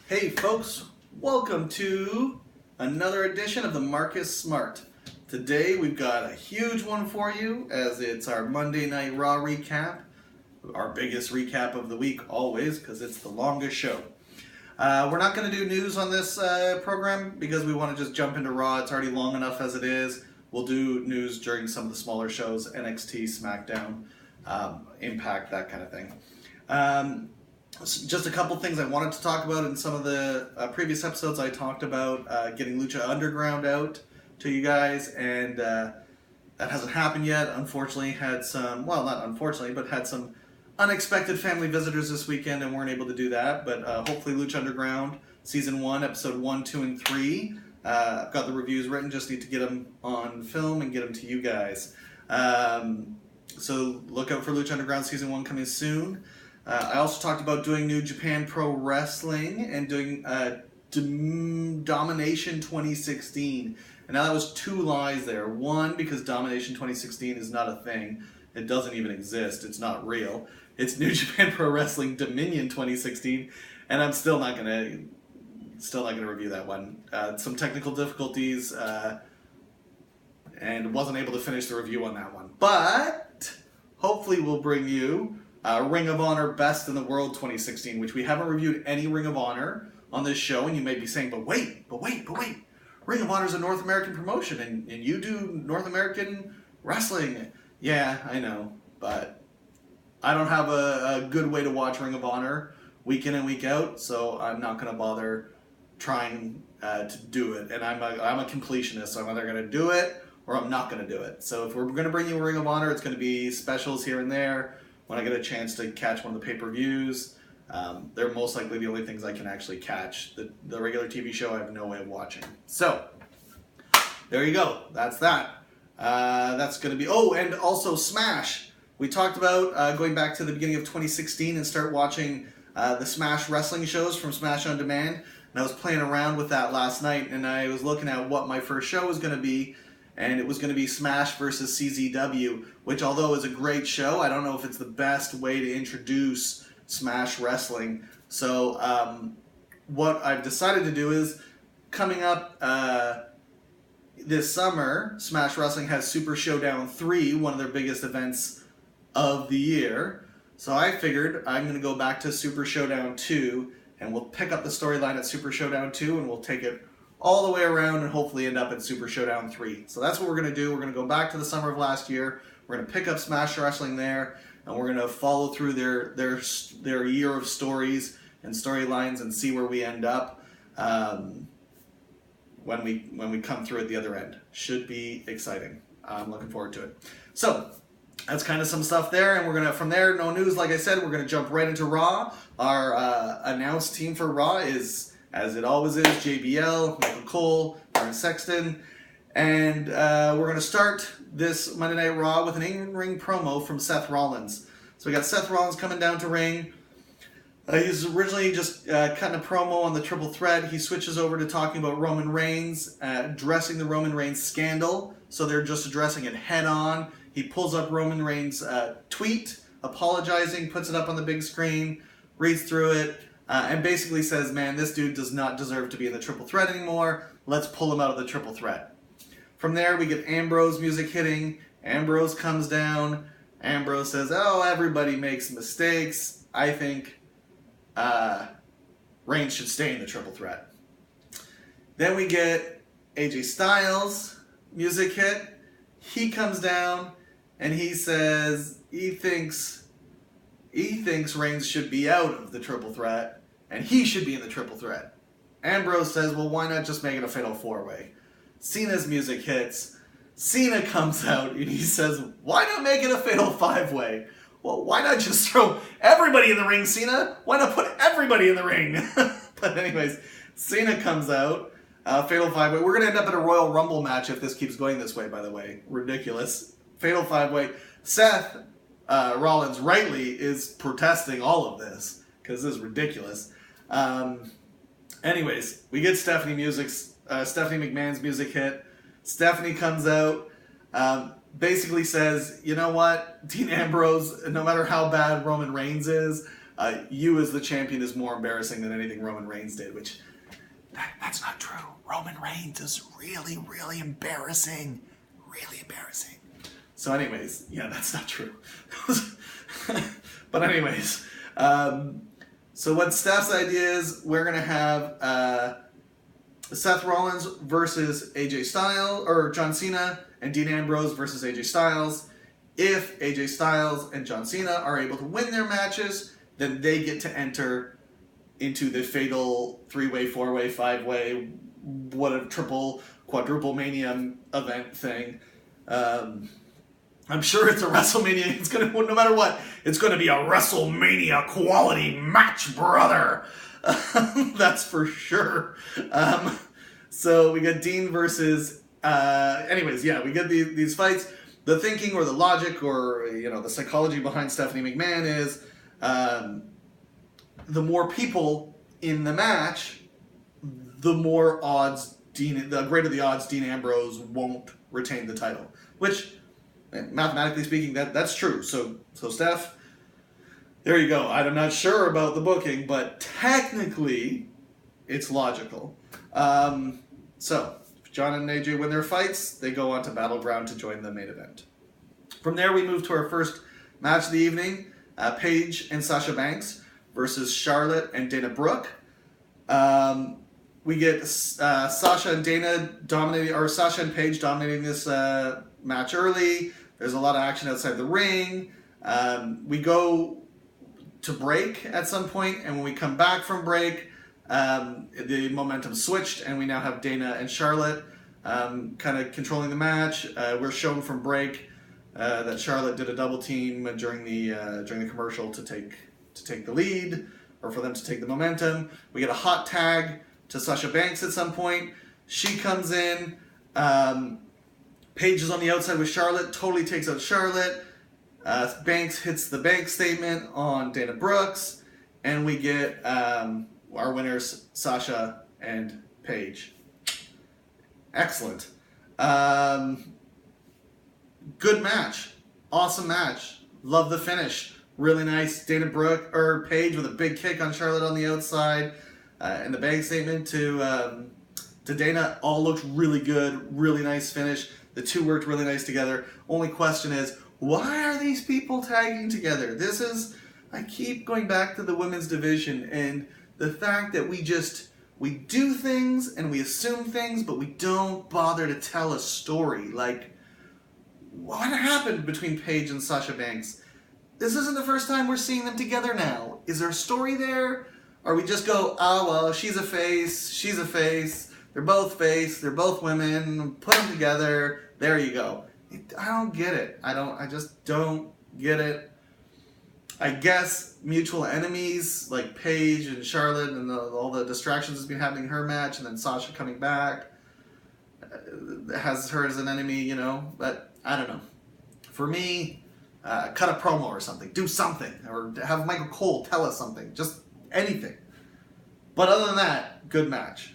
Hey folks, welcome to another edition of the Marcus Smart. Today we've got a huge one for you as it's our Monday Night Raw recap, our biggest recap of the week always because it's the longest show. We're not going to do news on this program because we want to just jump into Raw. It's already long enough as it is. We'll do news during some of the smaller shows, NXT, SmackDown, Impact, that kind of thing. Just a couple things I wanted to talk about in some of the previous episodes. I talked about getting Lucha Underground out to you guys, and that hasn't happened yet. Unfortunately, had some unexpected family visitors this weekend and weren't able to do that. But hopefully, Lucha Underground Season 1, Episode 1, 2, and 3. I've got the reviews written, just need to get them on film and get them to you guys. So look out for Lucha Underground Season 1 coming soon. I also talked about doing New Japan Pro Wrestling and doing Domination 2016. And now that was two lies there. One, because Domination 2016 is not a thing. It doesn't even exist. It's not real. It's New Japan Pro Wrestling Dominion 2016, and I'm still not gonna review that one. Some technical difficulties, and wasn't able to finish the review on that one. But hopefully we'll bring you Ring of Honor Best in the World 2016, which we haven't reviewed any Ring of Honor on this show, and you may be saying, but wait, Ring of Honor is a North American promotion, and you do North American wrestling. Yeah, I know, but I don't have a good way to watch Ring of Honor week in and week out, so I'm not going to bother trying to do it, and I'm a completionist, so I'm either going to do it or I'm not going to do it. So if we're going to bring you a Ring of Honor, it's going to be specials here and there. When I get a chance to catch one of the pay-per-views, they're most likely the only things I can actually catch. The regular TV show I have no way of watching. So, there you go. That's that. That's going to be... Oh, and also Smash. We talked about going back to the beginning of 2016 and start watching the Smash wrestling shows from Smash On Demand. And I was playing around with that last night, and I was looking at what my first show was going to be. And it was going to be Smash versus CZW, which although is a great show, I don't know if it's the best way to introduce Smash Wrestling. So what I've decided to do is, coming up this summer, Smash Wrestling has Super Showdown 3, one of their biggest events of the year. So I figured I'm going to go back to Super Showdown 2, and we'll pick up the storyline at Super Showdown 2, and we'll take it all the way around and hopefully end up at Super Showdown 3. So that's what we're going to do. We're going to go back to the summer of last year. We're going to pick up Smash Wrestling there, and we're going to follow through their year of stories and storylines and see where we end up when we come through at the other end. Should be exciting. I'm looking forward to it. So that's kind of some stuff there, and we're going to, from there, no news, like I said, we're going to jump right into Raw. Our announced team for Raw is, as it always is, JBL, Michael Cole, Aaron Sexton. And we're going to start this Monday Night Raw with an in-ring promo from Seth Rollins. So we got Seth Rollins coming down to ring. He's originally just cutting a promo on the Triple Threat. He switches over to talking about Roman Reigns, addressing the Roman Reigns scandal. So they're just addressing it head on. He pulls up Roman Reigns' tweet, apologizing, puts it up on the big screen, reads through it, and basically says, man, this dude does not deserve to be in the Triple Threat anymore. Let's pull him out of the Triple Threat. From there, we get Ambrose music hitting. Ambrose comes down. Ambrose says, oh, everybody makes mistakes. I think Reigns should stay in the Triple Threat. Then we get AJ Styles music hit. He comes down and he says he thinks Reigns should be out of the Triple Threat, and he should be in the Triple Threat. Ambrose says, well, why not just make it a Fatal 4-Way? Cena's music hits. Cena comes out, and he says, why not make it a Fatal 5-Way? Well, why not just throw everybody in the ring, Cena? Why not put everybody in the ring? But anyways, Cena comes out, Fatal 5-Way. We're going to end up in a Royal Rumble match if this keeps going this way, by the way. Ridiculous. Fatal 5-Way. Seth Rollins rightly is protesting all of this because this is ridiculous. Anyways, we get Stephanie McMahon's music hit. Stephanie comes out, basically says, you know what, Dean Ambrose, no matter how bad Roman Reigns is, you as the champion is more embarrassing than anything Roman Reigns did, which that's not true. Roman Reigns is really, really embarrassing. Really embarrassing. So anyways, yeah, that's not true. But anyways, so what Steph's idea is, we're going to have Seth Rollins versus AJ Styles, or John Cena and Dean Ambrose versus AJ Styles. If AJ Styles and John Cena are able to win their matches, then they get to enter into the fatal 3-way, 4-way, 5-way, whatever, triple, quadruple Mania event thing. I'm sure it's a WrestleMania. It's gonna, no matter what, it's gonna be a WrestleMania quality match, brother. That's for sure. So we got Dean versus. Anyways, yeah, we get these fights. The thinking or the logic or the psychology behind Stephanie McMahon is the more people in the match, the more odds the greater the odds Dean Ambrose won't retain the title. Which, mathematically speaking, that's true. So Steph, there you go. I'm not sure about the booking, but technically, it's logical. So if John and AJ win their fights, they go on to Battleground to join the main event. From there, we move to our first match of the evening: Paige and Sasha Banks versus Charlotte and Dana Brooke. We get Sasha and Paige dominating this match early. There's a lot of action outside the ring. We go to break at some point, and when we come back from break, the momentum switched, and we now have Dana and Charlotte kind of controlling the match. We're shown from break that Charlotte did a double team during the commercial to take the lead, or for them to take the momentum. We get a hot tag to Sasha Banks at some point. She comes in. Paige is on the outside with Charlotte, totally takes out Charlotte. Banks hits the bank statement on Dana Brooks, and we get our winners, Sasha and Paige. Excellent. Good match. Awesome match. Love the finish. Really nice. Paige with a big kick on Charlotte on the outside. And the bank statement to Dana all looked really good. Really nice finish. The two worked really nice together. Only question is, why are these people tagging together? I keep going back to the women's division and the fact that we do things and we assume things, but we don't bother to tell a story. Like, what happened between Paige and Sasha Banks? This isn't the first time we're seeing them together now. Is there a story there? Or we just go, oh, well, she's a face, they're both face, they're both women, put them together, there you go. I don't get it. I just don't get it. I guess mutual enemies like Paige and Charlotte and all the distractions that's been happening in her match, and then Sasha coming back has her as an enemy, but I don't know. For me, cut a promo or something, do something, or have Michael Cole tell us something, just anything. But other than that, good match.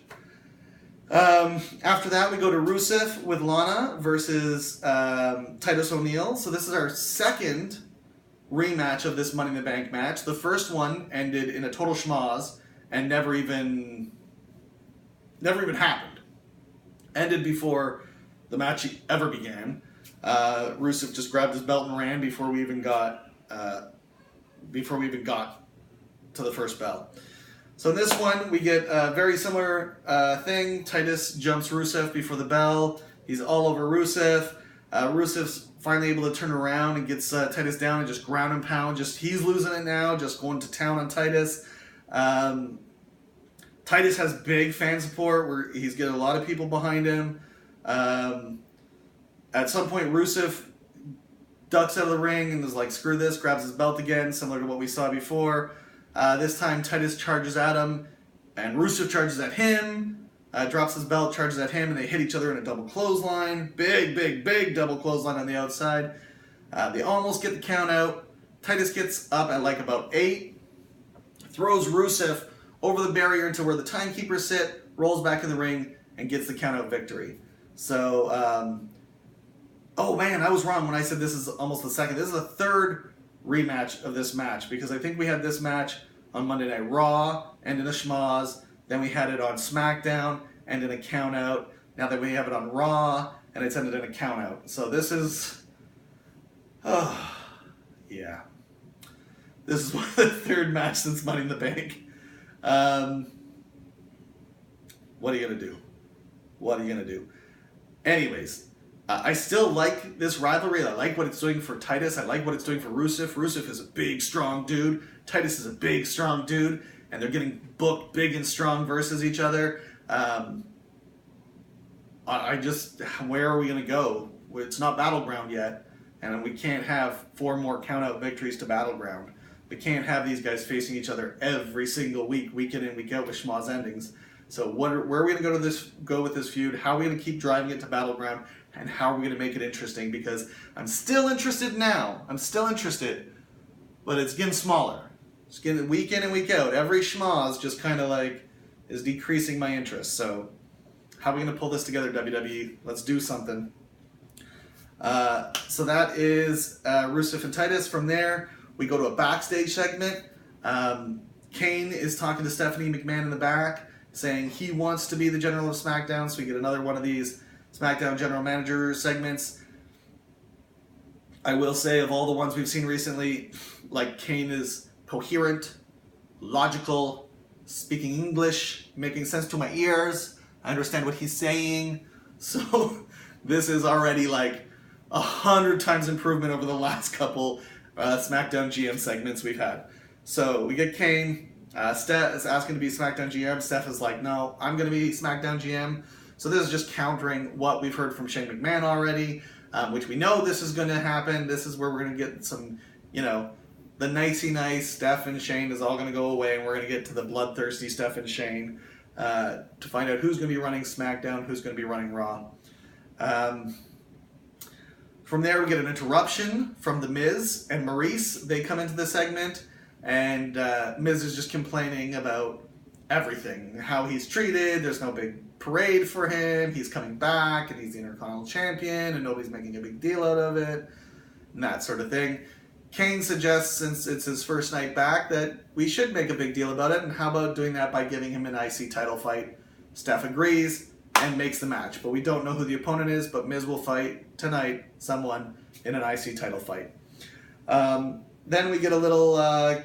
After that, we go to Rusev with Lana versus Titus O'Neil. So this is our second rematch of this Money in the Bank match. The first one ended in a total schmoz and never even happened. Ended before the match ever began. Rusev just grabbed his belt and ran before we even got to the first bell. So in this one, we get a very similar thing. Titus jumps Rusev before the bell. He's all over Rusev. Rusev's finally able to turn around and gets Titus down and just ground and pound. He's losing it now, just going to town on Titus. Titus has big fan support where he's getting a lot of people behind him. At some point, Rusev ducks out of the ring and is like, screw this, grabs his belt again, similar to what we saw before. This time, Titus charges at him, and Rusev charges at him, drops his belt, charges at him, and they hit each other in a double clothesline. Big double clothesline on the outside. They almost get the count out. Titus gets up at like about 8, throws Rusev over the barrier into where the timekeepers sit, rolls back in the ring, and gets the count out victory. So, oh man, I was wrong when I said this is almost the second. This is the third rematch of this match, because I think we had this match on Monday Night Raw and in a schmoz. Then we had it on SmackDown and in a count out. Now that we have it on Raw and it's ended in a count out. So this is, yeah. This is the third match since Money in the Bank. What are you going to do? What are you going to do? Anyways, I still like this rivalry. I like what it's doing for Titus. I like what it's doing for Rusev. Rusev is a big, strong dude. Titus is a big, strong dude. And they're getting booked big and strong versus each other. Where are we going to go? It's not Battleground yet. And we can't have 4 more count-out victories to Battleground. We can't have these guys facing each other every single week, week in and week out with schmoz endings. So where are we going to go with this feud? How are we going to keep driving it to Battleground? And how are we going to make it interesting? Because I'm still interested now. I'm still interested. But it's getting smaller. It's getting week in and week out. Every schmoz just kind of like is decreasing my interest. So how are we going to pull this together, WWE? Let's do something. So that is Rusev and Titus. From there, we go to a backstage segment. Kane is talking to Stephanie McMahon in the back, saying he wants to be the general of SmackDown. So we get another one of these SmackDown general manager segments. I will say, of all the ones we've seen recently, like, Kane is coherent, logical, speaking English, making sense to my ears. I understand what he's saying. So this is already like 100 times improvement over the last couple SmackDown GM segments we've had. So we get Kane. Steph is asking to be SmackDown GM. Steph is like, no, I'm going to be SmackDown GM. So this is just countering what we've heard from Shane McMahon already, which we know this is going to happen. This is where we're going to get some, the nicey nice Steph and Shane is all going to go away, and we're going to get to the bloodthirsty Steph and Shane to find out who's going to be running SmackDown, who's going to be running Raw. From there, we get an interruption from The Miz and Maurice. They come into the segment, and Miz is just complaining about everything, how he's treated. There's no big parade for him. He's coming back, and he's the Intercontinental Champion, and nobody's making a big deal out of it, and that sort of thing. Kane suggests, since it's his first night back, that we should make a big deal about it, and how about doing that by giving him an IC title fight? Steph agrees and makes the match, but we don't know who the opponent is, but Miz will fight tonight someone in an IC title fight. Then we get a little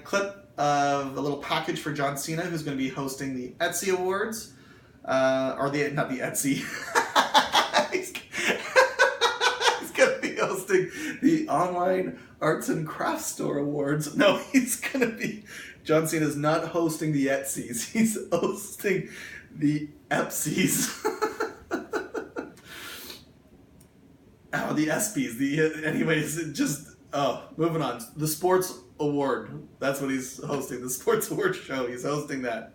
clip of a little package for John Cena, who's going to be hosting the Etsy Awards. Not the Etsy. He's going to be hosting the Online Arts and Crafts Store Awards. No, John Cena's not hosting the Etsy's. He's hosting the Epsies. The ESPYs. Anyways, moving on. The Sports Award. That's what he's hosting. The Sports Award show. He's hosting that.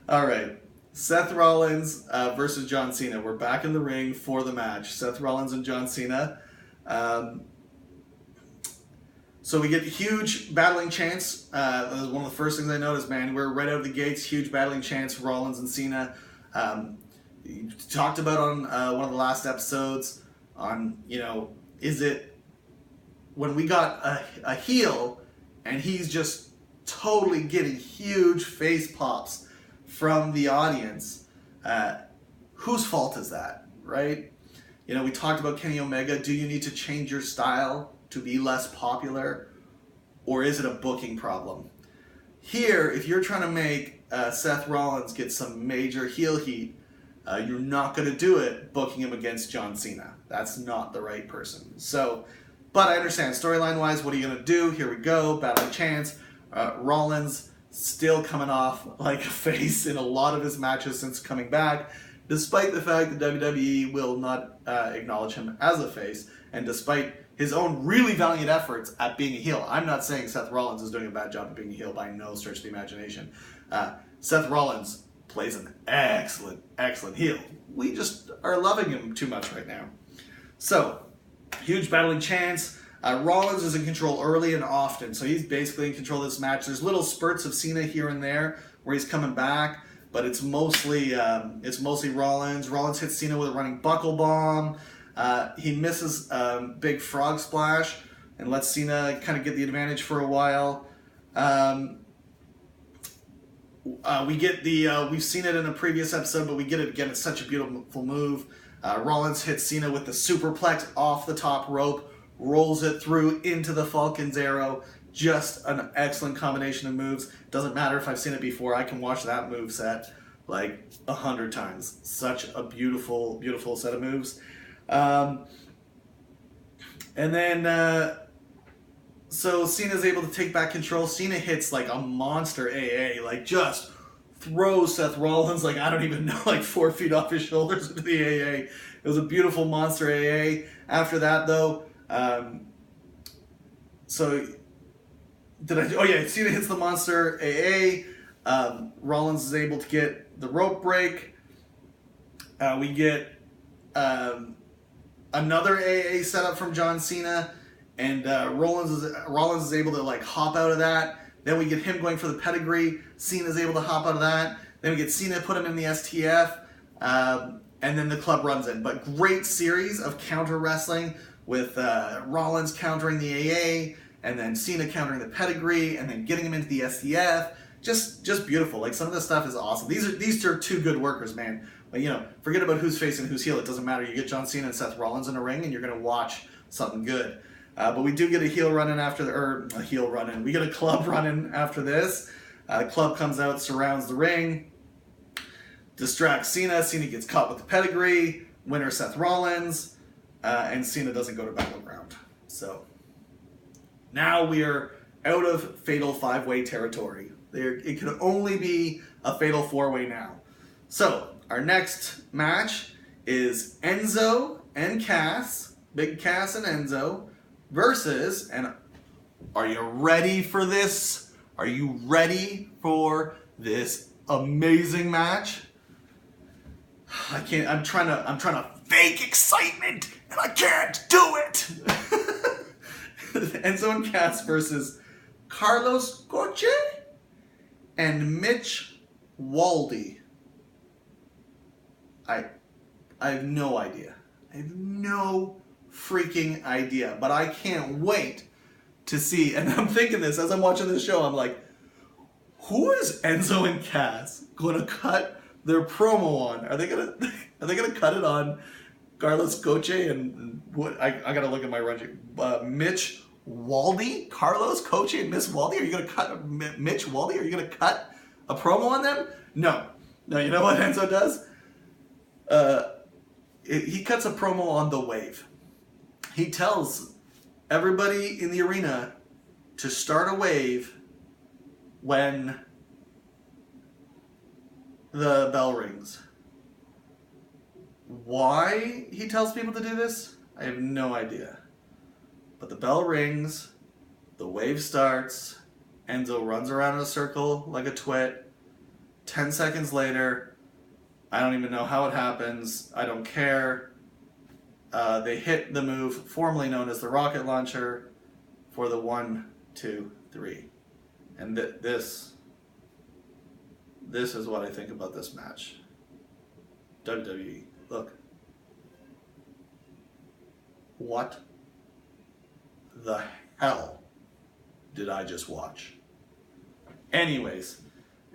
All right. Seth Rollins versus John Cena. We're back in the ring for the match. Seth Rollins and John Cena. So we get huge battling chants. That was one of the first things I noticed, man. We're right out of the gates, huge battling chants, Rollins and Cena. You talked about on one of the last episodes on, is it when we got a heel and he's just totally getting huge face pops from the audience, whose fault is that, right? We talked about Kenny Omega. Do you need to change your style to be less popular, or is it a booking problem? Here, if you're trying to make Seth Rollins get some major heel heat, you're not going to do it booking him against John Cena. That's not the right person. So, but I understand, storyline-wise, what are you going to do? Here we go, battling chance. Rollins still coming off like a face in a lot of his matches since coming back, despite the fact that WWE will not acknowledge him as a face, and despite his own really valiant efforts at being a heel. I'm not saying Seth Rollins is doing a bad job at being a heel by no stretch of the imagination. Seth Rollins plays an excellent, excellent heel. We just are loving him too much right now. So, huge battling chance. Rollins is in control early and often, so he's basically in control of this match. There's little spurts of Cena here and there where he's coming back, but it's mostly Rollins. Rollins hits Cena with a running buckle bomb. He misses big frog splash, and lets Cena kind of get the advantage for a while. We get we've seen it in a previous episode, but we get it again. It's such a beautiful move. Rollins hits Cena with the superplex off the top rope, rolls it through into the Falcon's Arrow. Just an excellent combination of moves. Doesn't matter if I've seen it before. I can watch that move set like 100 times. Such a beautiful, beautiful set of moves. And then, so Cena's able to take back control. Cena hits like a monster AA, like just throws Seth Rollins, like I don't even know, like 4 feet off his shoulders into the AA. It was a beautiful monster AA. After that, though, Cena hits the monster AA. Rollins is able to get the rope break. We get another AA setup from John Cena, and Rollins is able to like hop out of that. Then we get him going for the pedigree. Cena's able to hop out of that. Then we get Cena, put him in the STF, and then the club runs in. But great series of counter wrestling with Rollins countering the AA, and then Cena countering the pedigree, and then getting him into the STF. Just beautiful. Like, some of this stuff is awesome. These are two good workers, man. Like, forget about who's face and who's heel. It doesn't matter. You get John Cena and Seth Rollins in a ring, and you're gonna watch something good. But we do get a heel run-in we get a club run-in after this. Club comes out, surrounds the ring, distracts Cena. Cena gets caught with the pedigree. Winner Seth Rollins, and Cena doesn't go to Battleground. So now we are out of Fatal 5-Way territory. It can only be a Fatal 4-Way now. So our next match is Enzo and Cass, Big Cass and Enzo, versus, and are you ready for this? Are you ready for this amazing match? I can't. I'm trying to fake excitement, and I can't do it. Enzo and Cass versus Carlos Coche and Mitch Waldy. I have no idea. I have no freaking idea, but I can't wait to see. And I'm thinking this as I'm watching this show. I'm like, who is Enzo and Cass going to cut their promo on? Are they gonna cut it on Carlos Coche and what? I gotta look at my run. Mitch Waldy, Carlos Coche and Miss Waldy. Are you gonna cut Mitch Waldy? Are you gonna cut a promo on them? No. You know what Enzo does? He cuts a promo on The Wave. He tells everybody in the arena to start a wave when the bell rings. Why he tells people to do this, I have no idea. But the bell rings, the wave starts, Enzo runs around in a circle like a twit. 10 seconds later, I don't even know how it happens. I don't care. They hit the move formerly known as the rocket launcher for the 1, 2, 3. And this is what I think about this match. WWE, look. What the hell did I just watch? Anyways,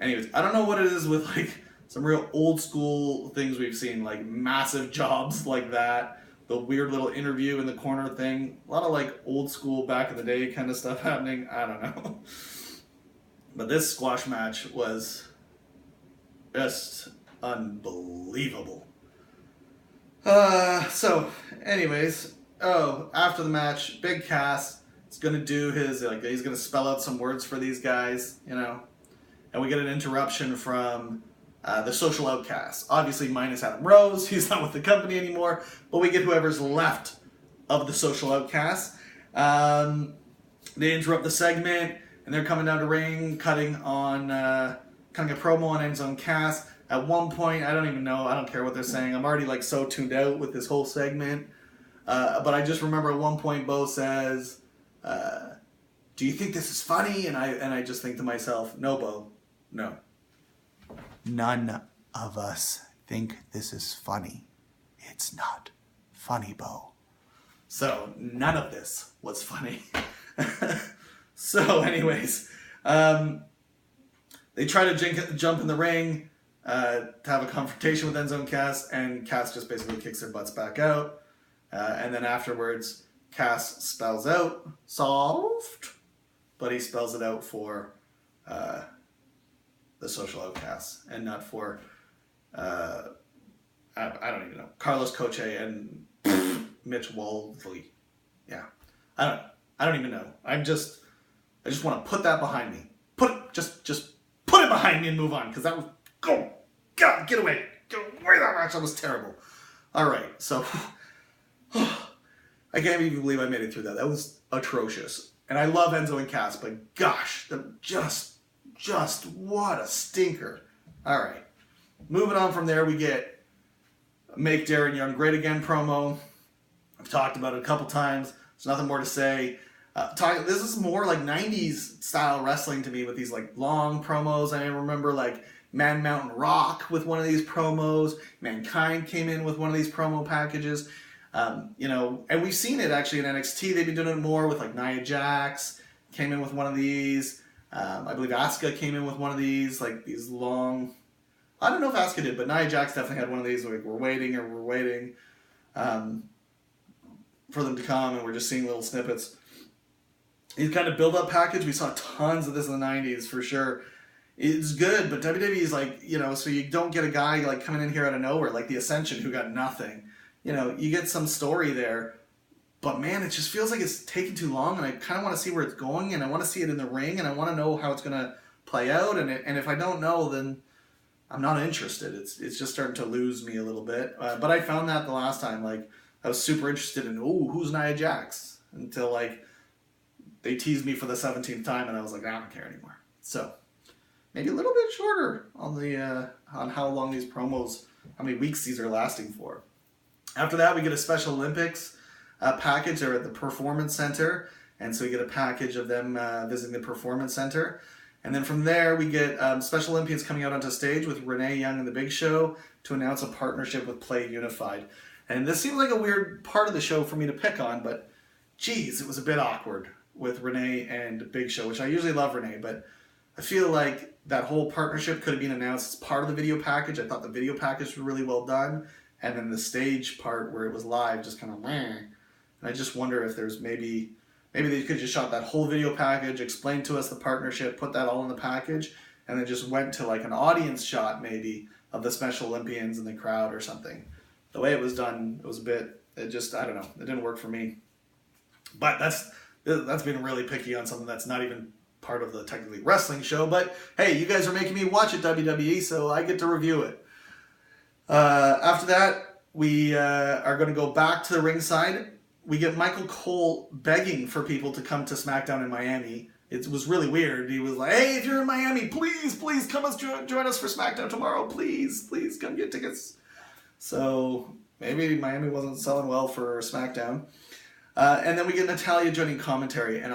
I don't know what it is with like some real old school things we've seen, like massive jobs like that, the weird little interview in the corner thing, a lot of like old school back in the day kind of stuff happening. I don't know. But this squash match was just unbelievable. So anyways, after the match, Big Cass is going to do his, he's going to spell out some words for these guys, and we get an interruption from the Social Outcasts. Obviously minus Adam Rose, he's not with the company anymore, but we get whoever's left of the Social Outcasts. They interrupt the segment, and they're coming down to ring, cutting a promo on Enzo and Cass. At one point, I don't even know, I don't care what they're saying. I'm already so tuned out with this whole segment. But I just remember at one point Bo says, do you think this is funny? And I just think to myself, no, Bo, no. None of us think this is funny. It's not funny, Bo. So none of this was funny. So anyways, they try to jump in the ring to have a confrontation with Enzo and Cass, and Cass just basically kicks their butts back out. And then afterwards, Cass spells out solved, but he spells it out for the social outcasts and not for I don't even know, Carlos Coche and Mitch Waldley. Yeah, I don't even know. I just want to put that behind me. Just put it behind me and move on, because that was God, get away that match. That was terrible. All right, so I can't even believe I made it through that. That was atrocious. And I love Enzo and Cass, but gosh, just what a stinker. All right, moving on from there, we get Make Darren Young Great Again promo. I've talked about it a couple times. There's nothing more to say. This is more like 90s style wrestling to me, with these like long promos. I remember like Man Mountain Rock with one of these promos. Mankind came in with one of these promo packages. And we've seen it actually in NXT. They've been doing it more with like Nia Jax came in with one of these. I believe Asuka came in with one of these, like these long. I don't know if Asuka did, but Nia Jax definitely had one of these. Like we're waiting for them to come, and we're just seeing little snippets. These kind of build-up package, we saw tons of this in the 90s for sure. It's good, but WWE is like, so you don't get a guy like coming in here out of nowhere, like the Ascension, who got nothing. You get some story there, but man, it just feels like it's taking too long, and I kind of want to see where it's going, and I want to see it in the ring, and I want to know how it's going to play out, and if I don't know, then I'm not interested. It's just starting to lose me a little bit. But I found that the last time, like, I was super interested in, who's Nia Jax? Until, like, they teased me for the 17th time, and I was like, I don't care anymore. So, maybe a little bit shorter on the on how long these promos, how many weeks these are lasting for. After that, we get a Special Olympics package. They're at the Performance Center, and so we get a package of them visiting the Performance Center. And then from there, we get Special Olympians coming out onto stage with Renee Young and The Big Show to announce a partnership with Play Unified. And this seems like a weird part of the show for me to pick on, but geez, it was a bit awkward with Renee and Big Show, which I usually love Renee, but I feel like that whole partnership could have been announced as part of the video package. I thought the video package was really well done, and then the stage part where it was live just kind of meh. And I just wonder if there's maybe they could just shot that whole video package, explain to us the partnership, put that all in the package, and then just went to like an audience shot maybe of the Special Olympians in the crowd or something. The way it was done, it was a bit, I don't know, it didn't work for me. But that's being really picky on something that's not even part of the technically wrestling show. But hey, you guys are making me watch it, WWE, so I get to review it. After that, we are going to go back to the ringside. We get Michael Cole begging for people to come to SmackDown in Miami. It was really weird. He was like, hey, if you're in Miami, please come join us for SmackDown tomorrow. Please come get tickets. So maybe Miami wasn't selling well for SmackDown. And then we get Natalya joining commentary, and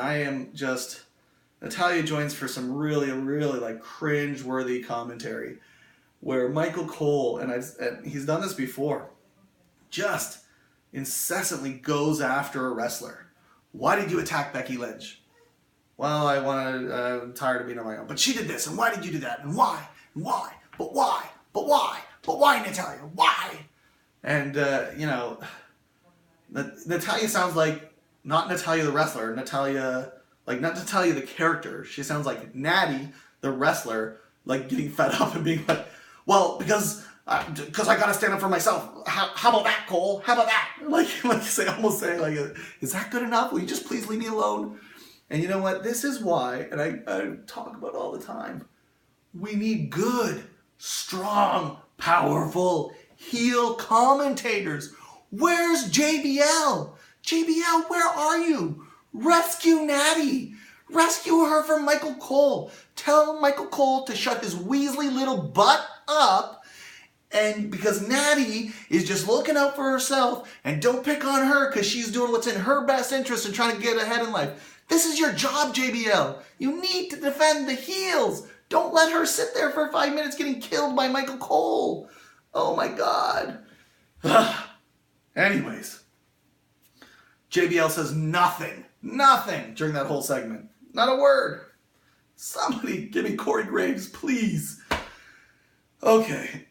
Natalya joins for some really, really like cringe-worthy commentary, where Michael Cole, and he's done this before, just incessantly goes after a wrestler. Why did you attack Becky Lynch? Well, I'm tired of being on my own. But she did this, and why did you do that? And why? And why? But why? But why? But why, Natalya? Why? And, Natalya sounds like not Natalya the wrestler, Natalya, like not Natalya the character. She sounds like Natty the wrestler, like getting fed up and being like, well, because I gotta stand up for myself. How about that, Cole? How about that? Almost saying like, is that good enough? Will you just please leave me alone? And you know what? This is why, and I talk about it all the time, we need good, strong, powerful heel commentators. Where's JBL? JBL, where are you? Rescue Natty. Rescue her from Michael Cole. Tell Michael Cole to shut his Weasley little butt up. And because Natty is just looking out for herself, and don't pick on her because she's doing what's in her best interest and trying to get ahead in life. This is your job, JBL. You need to defend the heels. Don't let her sit there for 5 minutes getting killed by Michael Cole. Oh my God. Anyways, JBL says nothing during that whole segment. Not a word. Somebody give me Corey Graves, please. Okay.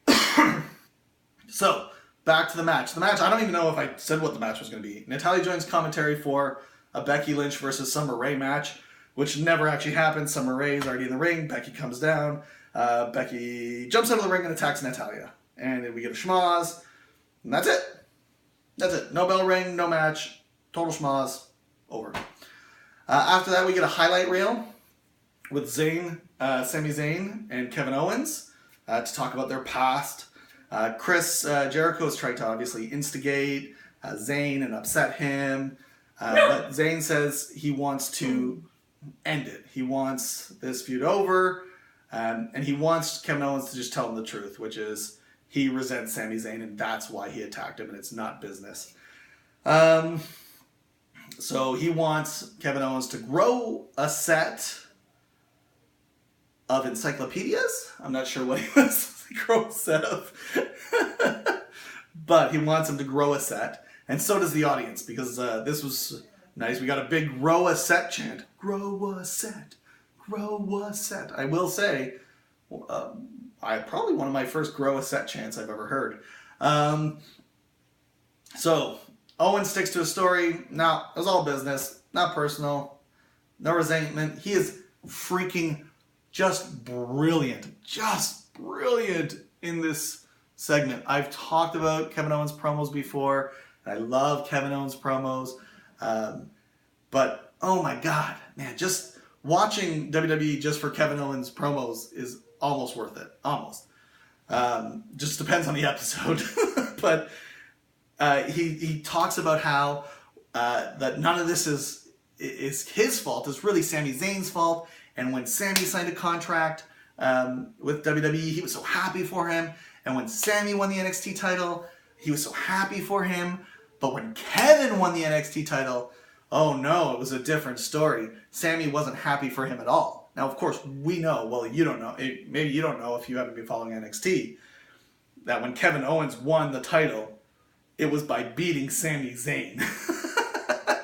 So, back to the match. The match, I don't even know if I said what the match was going to be. Natalya joins commentary for a Becky Lynch versus Summer Rae match, which never actually happened. Summer Rae is already in the ring. Becky comes down. Becky jumps out of the ring and attacks Natalya. And then we get a schmoz. And that's it. That's it. No bell ring, no match. Total schmoz. Over. After that, we get a highlight reel with Sami Zayn and Kevin Owens to talk about their past. Chris Jericho is trying to obviously instigate Zayn and upset him. But Zayn says he wants to end it. He wants this feud over. And he wants Kevin Owens to just tell him the truth, which is he resents Sami Zayn and that's why he attacked him and it's not business. So he wants Kevin Owens to grow a set of encyclopedias. I'm not sure what he wants to grow a set of. But he wants him to grow a set. And so does the audience, because this was nice. We got a big grow a set chant. Grow a set. Grow a set. I will say, I probably one of my first grow a set chants I've ever heard. So, Owen sticks to his story. No, it was all business. Not personal. No resentment. He is freaking just brilliant. Just brilliant in this segment. I've talked about Kevin Owens promos before. I love Kevin Owens promos. But, oh my God, man, just watching WWE just for Kevin Owens promos is almost worth it. Almost. Just depends on the episode. But he talks about how that none of this is his fault. It's really Sami Zayn's fault. And when Sami signed a contract with WWE, he was so happy for him. And when Sami won the NXT title, he was so happy for him. But when Kevin won the NXT title, oh no, it was a different story. Sami wasn't happy for him at all. Now, of course, we know, well, you don't know, maybe you don't know if you haven't been following NXT, that when Kevin Owens won the title, it was by beating Sami Zayn.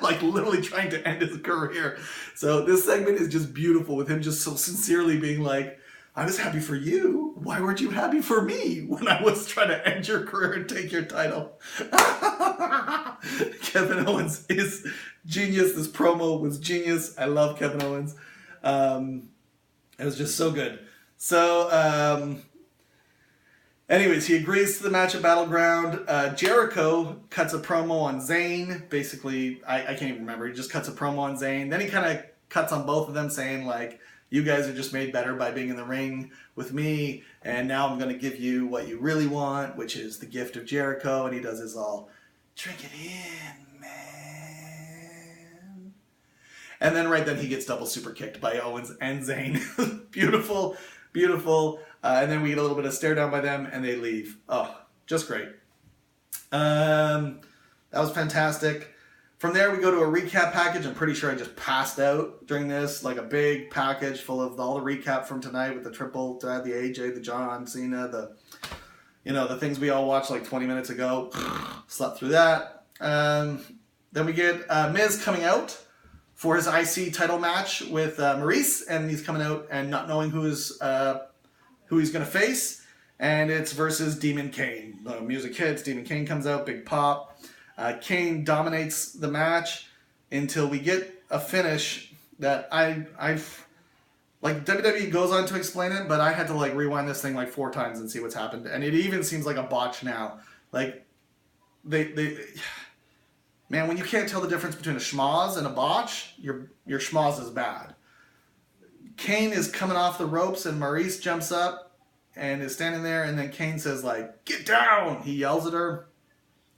Like literally trying to end his career. So this segment is just beautiful with him just so sincerely being like, I was happy for you. Why weren't you happy for me when I was trying to end your career and take your title? Kevin Owens is genius. This promo was genius. I love Kevin Owens. It was just so good. So, anyways, he agrees to the match at Battleground. Jericho cuts a promo on Zayn. Basically, I can't even remember. He just cuts a promo on Zayn. Then he kind of cuts on both of them saying like, you guys are just made better by being in the ring with me, and now I'm going to give you what you really want, which is the gift of Jericho. And he does his all, drink it in, man. And then right then he gets double super kicked by Owens and Zayn. Beautiful, beautiful. And then we get a little bit of stare down by them, and they leave. Oh, just great. That was fantastic. From there, we go to a recap package. I'm pretty sure I just passed out during this, like a big package full of all the recap from tonight with the triple, the AJ, the John Cena, the things we all watched like 20 minutes ago. Slept through that. Then we get Miz coming out for his IC title match with Maurice, and he's coming out and not knowing who he's going to face, and it's versus Demon Kane. The music hits, Demon Kane comes out, big pop. Kane dominates the match until we get a finish that I've like WWE goes on to explain it, but I had to like rewind this thing like 4 times and see what's happened, and it even seems like a botch now. Like they man, when you can't tell the difference between a schmoz and a botch, your schmoz is bad. Kane is coming off the ropes and Maurice jumps up and is standing there, and then Kane says like, "Get down!" He yells at her.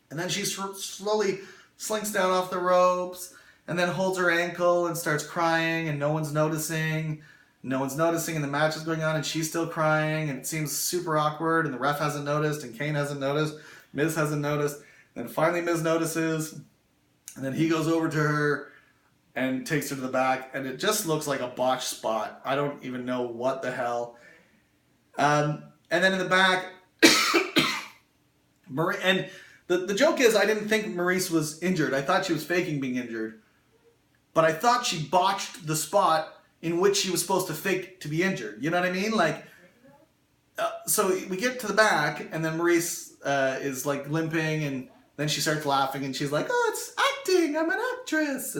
And then she slowly slinks down off the ropes and then holds her ankle and starts crying, and no one's noticing. No one's noticing, and the match is going on, and she's still crying, and it seems super awkward, and the ref hasn't noticed, and Kane hasn't noticed, Miz hasn't noticed. Then finally Miz notices, and then he goes over to her and takes her to the back, and it just looks like a botched spot. I don't even know what the hell. And then in the back, The joke is I didn't think Maryse was injured. I thought she was faking being injured. But I thought she botched the spot in which she was supposed to fake to be injured. You know what I mean? Like, so we get to the back, and then Maryse is like limping, and then she starts laughing, and she's like, "Oh, it's acting. I'm an actress."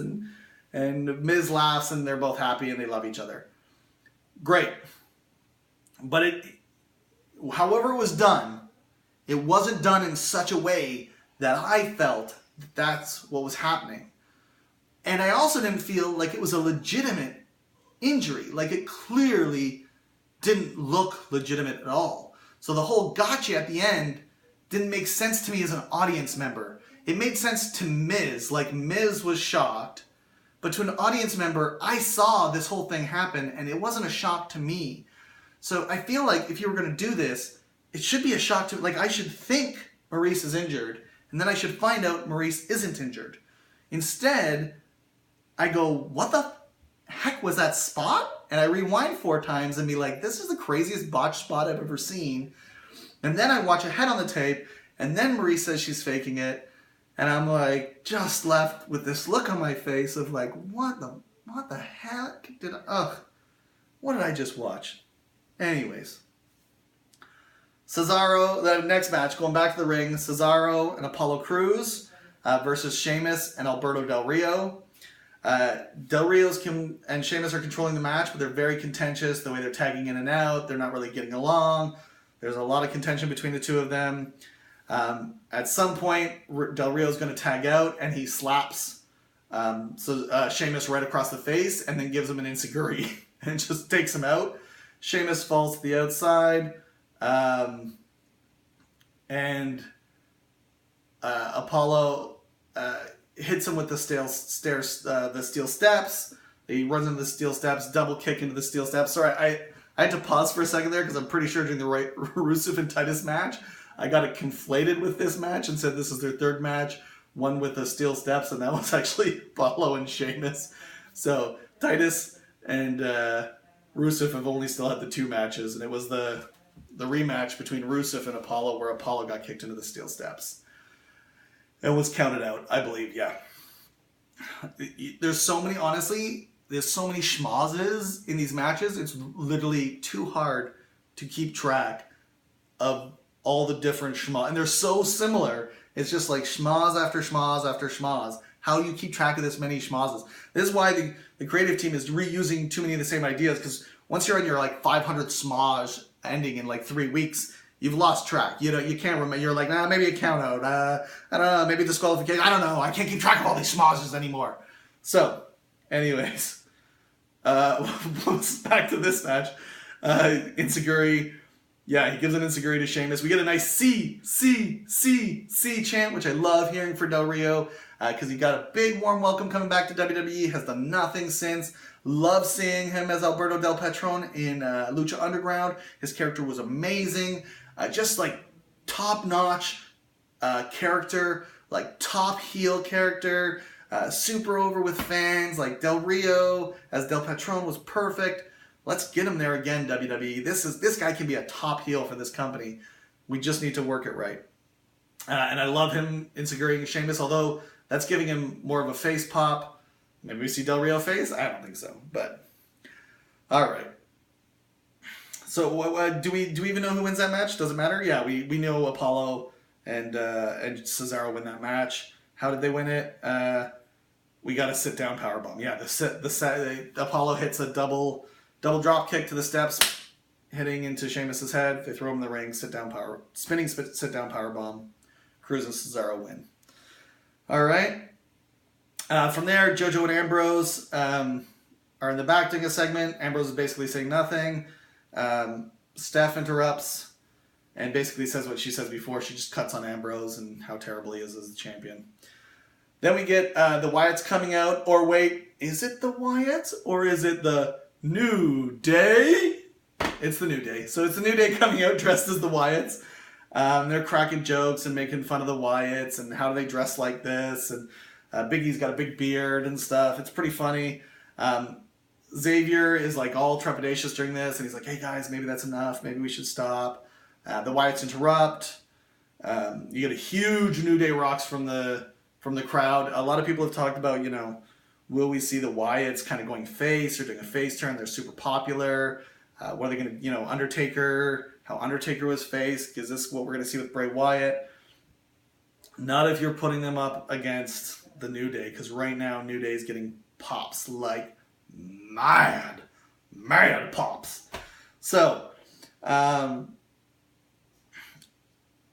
And Miz laughs, and they're both happy, and they love each other. Great. But however it was done, it wasn't done in such a way that I felt that that's what was happening. And I also didn't feel like it was a legitimate injury. Like, it clearly didn't look legitimate at all. So the whole gotcha at the end didn't make sense to me as an audience member. It made sense to Miz. Like, Miz was shocked. But to an audience member, I saw this whole thing happen, and it wasn't a shock to me. So I feel like if you were going to do this, it should be a shock to... Like, I should think Maryse is injured, and then I should find out Maryse isn't injured. Instead, I go, what the heck was that spot? And I rewind 4 times and be like, this is the craziest botched spot I've ever seen. And then I watch ahead on the tape, and then Maryse says she's faking it. And I'm like, just left with this look on my face of like, what the heck what did I just watch? Anyways. Cesaro, the next match, going back to the ring, Cesaro and Apollo Crews versus Sheamus and Alberto Del Rio. Del Rio's and Sheamus are controlling the match, but they're very contentious, the way they're tagging in and out. They're not really getting along. There's a lot of contention between the two of them. At some point, Del Rio's going to tag out, and he slaps Sheamus right across the face, and then gives him an enziguri, and just takes him out. Sheamus falls to the outside, and Apollo hits him with the steel steps. He runs into the steel steps, double kick into the steel steps. Sorry, I had to pause for a second there because I'm pretty sure during the Rusev and Titus match, I got it conflated with this match and said this is their third match, one with the steel steps, and that was actually Apollo and Sheamus. So Titus and Rusev have only still had the 2 matches, and it was the rematch between Rusev and Apollo where Apollo got kicked into the steel steps. It was counted out, I believe, yeah. There's so many schmozzes in these matches. It's literally too hard to keep track of all the different schmoz. And they're so similar. It's just like schmoz after schmoz after schmoz. How you keep track of this many schmozzes. This is why the creative team is reusing too many of the same ideas, because once you're on your like 500th schmoz ending in like 3 weeks, you've lost track. You know, you can't remember. You're like, maybe a count out. I don't know, maybe disqualification. I don't know. I can't keep track of all these schmozzes anymore. So, anyways, back to this match. Enziguri, yeah, he gives an enziguri to Sheamus. We get a nice C chant, which I love hearing for Del Rio, because he got a big warm welcome coming back to WWE, has done nothing since. Love seeing him as Alberto Del Patron in Lucha Underground. His character was amazing. Just like top-notch character, like top heel character, super over with fans. Like Del Rio as Del Patron was perfect. Let's get him there again, WWE. This guy can be a top heel for this company. We just need to work it right. And I love him enziguring Sheamus, although that's giving him more of a face pop. Maybe we see Del Rio face? I don't think so. But, all right. So do we even know who wins that match? Does it matter? Yeah, we know Apollo and Cesaro win that match. How did they win it? We got a sit-down powerbomb. Yeah, the Apollo hits a double drop kick to the steps, hitting into Sheamus's head. They throw him in the ring, spinning sit-down powerbomb. Crews and Cesaro win. All right. From there, JoJo and Ambrose are in the back doing a segment. Ambrose is basically saying nothing. Steph interrupts and basically says what she says before. She just cuts on Ambrose and how terrible he is as the champion. Then we get the Wyatts coming out. Or wait, is it the Wyatts or is it the New Day? It's the New Day. So it's the New Day coming out dressed as the Wyatts. They're cracking jokes and making fun of the Wyatts and how do they dress like this. And Big E's got a big beard and stuff. It's pretty funny. Xavier is like all trepidatious during this, and he's like, "Hey guys, maybe that's enough. Maybe we should stop." The Wyatts interrupt. You get a huge New Day rocks from the crowd. A lot of people have talked about, will we see the Wyatts kind of going face or doing a face turn? They're super popular. What are they going to, Undertaker, how Undertaker was face? Is this what we're going to see with Bray Wyatt? Not if you're putting them up against the New Day, because right now New Day is getting pops like mad pops. So,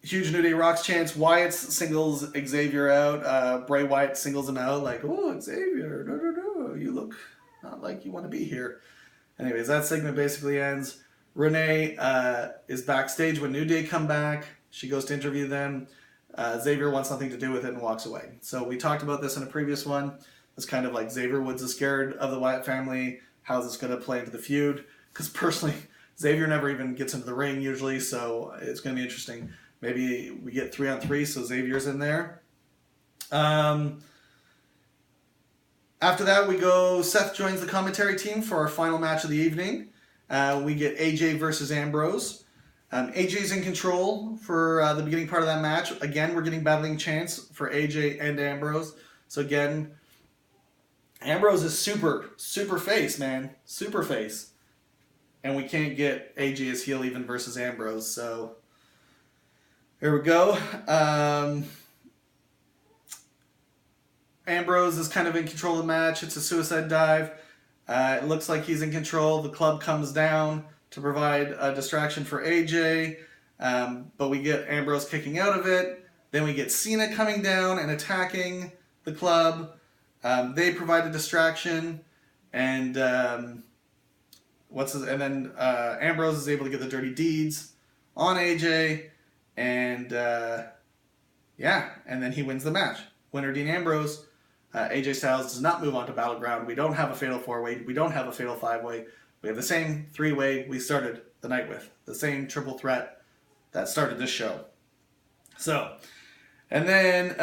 huge New Day rocks chance. Wyatt singles Xavier out. Bray Wyatt singles him out like, oh, Xavier, no, you look not like you want to be here. Anyways, that segment basically ends. Renee is backstage when New Day come back. She goes to interview them. Xavier wants nothing to do with it and walks away. So we talked about this in a previous one. It's kind of like Xavier Woods is scared of the Wyatt family. How's this going to play into the feud? Because personally, Xavier never even gets into the ring usually, so it's going to be interesting. Maybe we get 3-on-3, so Xavier's in there. After that, we go, Seth joins the commentary team for our final match of the evening. We get AJ versus Ambrose. AJ's in control for the beginning part of that match. Again, we're getting battling chance for AJ and Ambrose. So again, Ambrose is super face, man. Super face. And we can't get AJ as heel even versus Ambrose, so here we go. Ambrose is kind of in control of the match. It's a suicide dive. It looks like he's in control. The club comes down to provide a distraction for AJ, but we get Ambrose kicking out of it. Then we get Cena coming down and attacking the club. They provide a distraction, and Ambrose is able to get the dirty deeds on AJ, and then he wins the match. Winner Dean Ambrose. AJ Styles does not move on to Battleground. We don't have a Fatal 4-Way. We don't have a Fatal 5-Way. We have the same 3-way we started the night with. The same triple threat that started this show. So, and then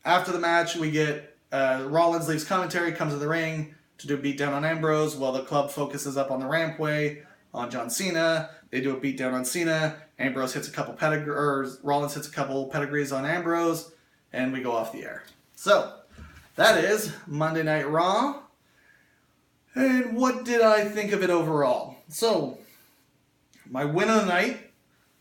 after the match, we get Rollins leaves commentary, comes to the ring to do a beatdown on Ambrose, while the club focuses up on the rampway on John Cena. They do a beatdown on Cena. Rollins hits a couple pedigrees on Ambrose, and we go off the air. So, that is Monday Night Raw. And what did I think of it overall? So, my win of the night,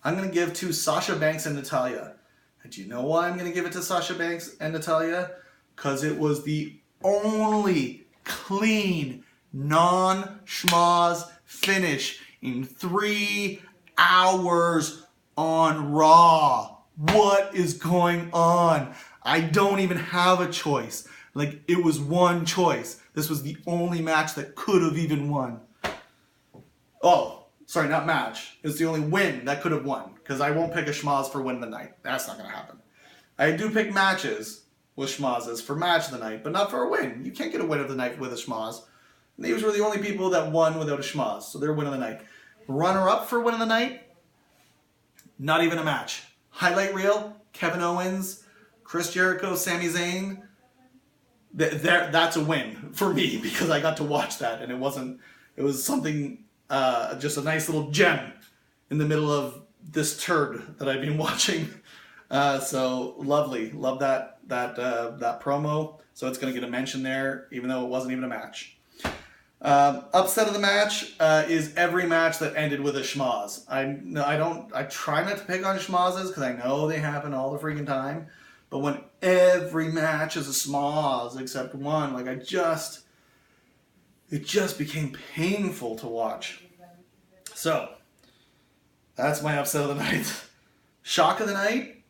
I'm going to give to Sasha Banks and Natalya. And do you know why I'm going to give it to Sasha Banks and Natalya? Because it was the only clean, non-schmoz finish in 3 hours on Raw. What is going on? I don't even have a choice. Like, it was one choice. This was the only match that could have even won. Oh, sorry, not match. It's the only win that could have won. Because I won't pick a schmoz for win of the night. That's not going to happen. I do pick matches with schmozes for match of the night, but not for a win. You can't get a win of the night with a schmoz. And these were the only people that won without a schmoz. So they're win of the night. Runner-up for win of the night? Not even a match. Highlight reel, Kevin Owens, Chris Jericho, Sami Zayn. That's a win for me because I got to watch that, and it was something, just a nice little gem in the middle of this turd that I've been watching. So lovely. Love that promo. So it's going to get a mention there, even though it wasn't even a match. Upset of the match is every match that ended with a schmoz. I try not to pick on schmozes because I know they happen all the freaking time. But when every match is a schmoz except one, like it just became painful to watch. So that's my upset of the night. Shock of the night,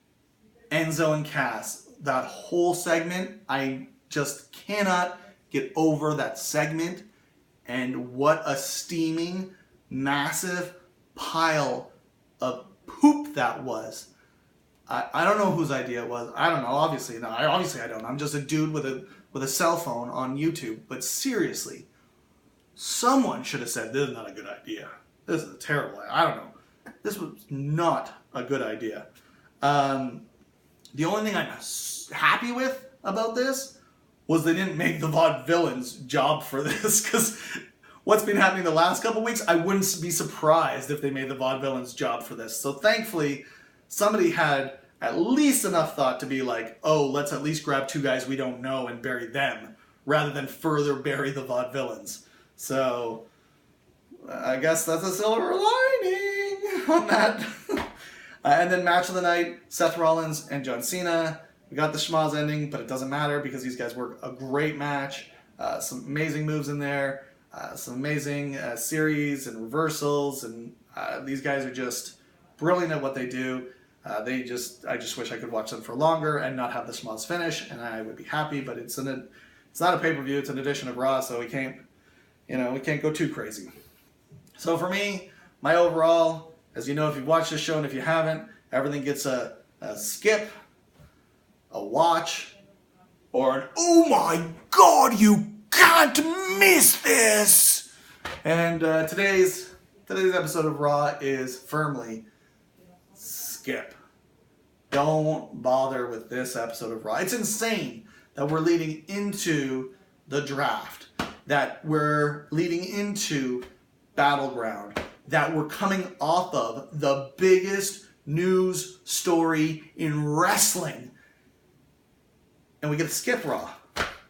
Enzo and Cass. That whole segment, I just cannot get over that segment. And what a steaming, massive pile of poop that was. I don't know whose idea it was. I don't know. Obviously, no. Obviously, I don't. I'm just a dude with a cell phone on YouTube. But seriously, someone should have said, this is not a good idea. This is a terrible idea. I don't know. This was not a good idea. The only thing I'm happy with about this was they didn't make the Vaudevillains job for this, because what's been happening the last couple weeks, I wouldn't be surprised if they made the Vaudevillains job for this. So thankfully, somebody had at least enough thought to be like, oh, let's at least grab two guys we don't know and bury them, rather than further bury the Vaudevillains. So, I guess that's a silver lining on that. And then match of the night, Seth Rollins and John Cena. We got the schmoz ending, but it doesn't matter because these guys work a great match. Some amazing moves in there. Some amazing series and reversals. And these guys are just brilliant at what they do. I just wish I could watch them for longer and not have the schmoz finish, and I would be happy, but it's not a pay-per-view, it's an edition of Raw, so we can't go too crazy. So for me, my overall, as you know if you've watched this show, and if you haven't, everything gets a skip, a watch, or an oh my god, you can't miss this! And today's episode of Raw is firmly skip. Don't bother with this episode of Raw. It's insane that we're leading into the draft, that we're leading into Battleground, that we're coming off of the biggest news story in wrestling, and we get to skip Raw.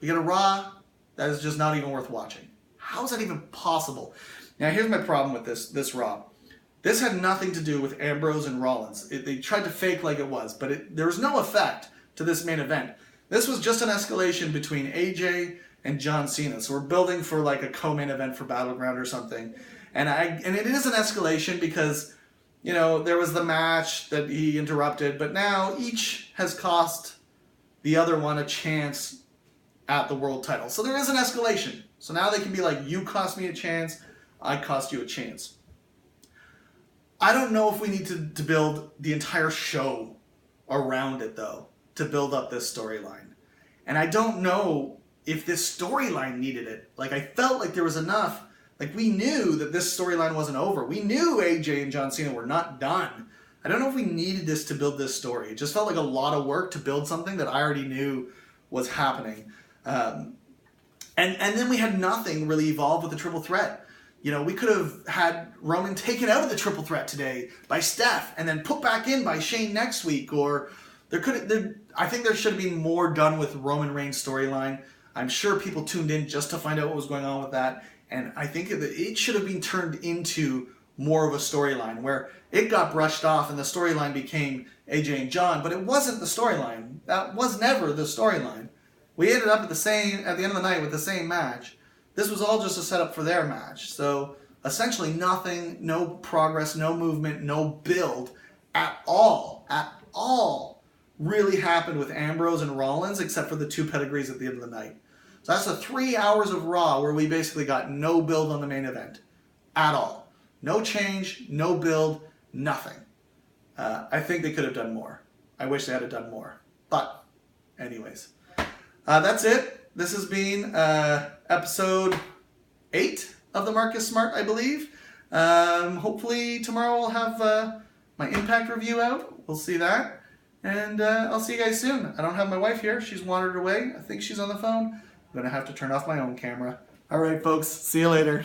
We get a Raw that is just not even worth watching. How is that even possible? Now, here's my problem with this Raw. This had nothing to do with Ambrose and Rollins. They tried to fake like it was, but there was no effect to this main event. This was just an escalation between AJ and John Cena. So we're building for like a co-main event for Battleground or something. And it is an escalation because, there was the match that he interrupted, but now each has cost the other one a chance at the world title. So there is an escalation. So now they can be like, you cost me a chance, I cost you a chance. I don't know if we need to build the entire show around it, though, to build up this storyline. And I don't know if this storyline needed it. Like, I felt like there was enough. Like, we knew that this storyline wasn't over. We knew AJ and John Cena were not done. I don't know if we needed this to build this story. It just felt like a lot of work to build something that I already knew was happening. And then we had nothing really evolve with the triple threat. We could have had Roman taken out of the triple threat today by Steph and then put back in by Shane next week. Or I think there should have been more done with Roman Reigns' storyline. I'm sure people tuned in just to find out what was going on with that. And I think it should have been turned into more of a storyline where it got brushed off and the storyline became AJ and John. But it wasn't the storyline. That was never the storyline. We ended up at the end of the night with the same match. This was all just a setup for their match. So essentially nothing, no progress, no movement, no build at all really happened with Ambrose and Rollins except for the two pedigrees at the end of the night. So that's the 3 hours of Raw where we basically got no build on the main event at all. No change, no build, nothing. I think they could have done more. I wish they had done more. But anyways, that's it. This has been episode 8 of the Marcus Smart, I believe. Hopefully tomorrow I'll have my Impact review out. We'll see that. And I'll see you guys soon. I don't have my wife here. She's wandered away. I think she's on the phone. I'm going to have to turn off my own camera. All right, folks. See you later.